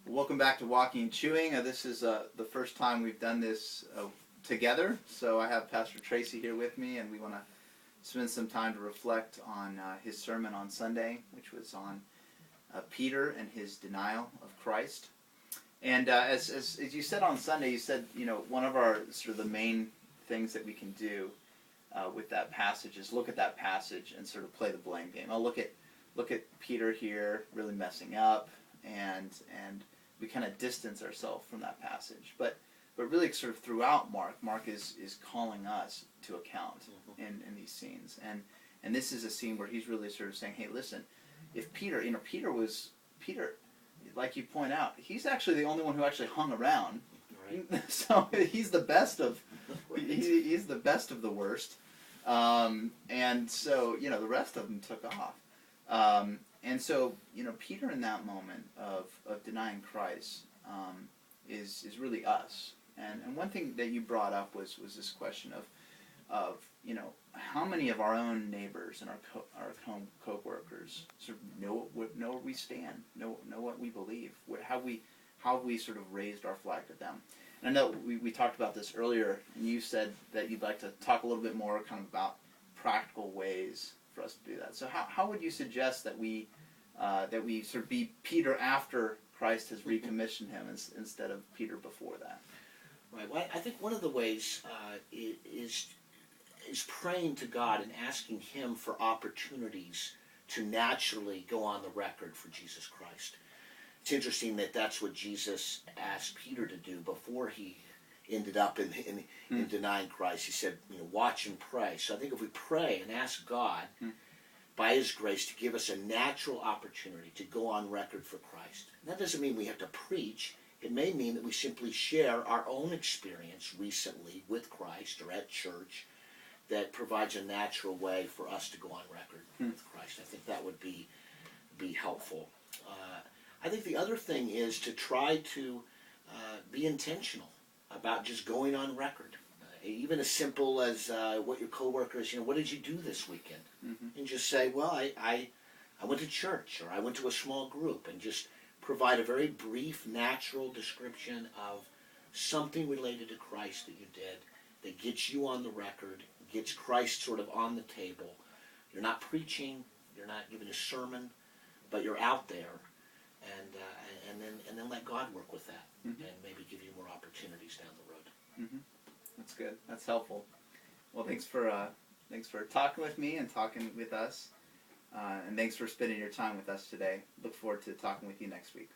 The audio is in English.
Welcome back to Walking and Chewing. This is the first time we've done this together, so I have Pastor Tracy here with me, and we want to spend some time to reflect on his sermon on Sunday, which was on Peter and his denial of Christ. And as you said on Sunday, you said, one of our sort of the main things that we can do with that passage is look at that passage and sort of play the blame game. I'll look at Peter here really messing up, and we kind of distance ourselves from that passage. But really sort of throughout Mark is calling us to account in these scenes. And this is a scene where he's really sort of saying, hey, listen, if Peter, like you point out, he's actually the only one who actually hung around. Right. So he's the best of he's the best of the worst. And so, the rest of them took off. And so, Peter in that moment of denying Christ is really us. And one thing that you brought up was this question of how many of our own neighbors and our co-workers sort of know where we stand, know what we believe, how we sort of raised our flag to them. And I know we talked about this earlier, and you said that you'd like to talk a little bit more kind of about practical ways for us to do that. So how would you suggest that we sort of be Peter after Christ has recommissioned him instead of Peter before that? Right. Well, I think one of the ways is praying to God and asking Him for opportunities to naturally go on the record for Jesus Christ. It's interesting that that's what Jesus asked Peter to do before he ended up in denying Christ. He said, watch and pray. So I think if we pray and ask God, by His grace, to give us a natural opportunity to go on record for Christ. And that doesn't mean we have to preach. It may mean that we simply share our own experience recently with Christ or at church that provides a natural way for us to go on record with Christ. I think that would be helpful. I think the other thing is to try to be intentional about just going on record. Even as simple as what your coworkers, what did you do this weekend? And just say, well, I went to church, or I went to a small group, and just provide a very brief, natural description of something related to Christ that you did that gets you on the record, gets Christ sort of on the table. You're not preaching, you're not giving a sermon, but you're out there, and then let God work with that, and maybe give you more opportunities down the road. That's good. That's helpful. Well, thanks for talking with me and talking with us, and thanks for spending your time with us today. Look forward to talking with you next week.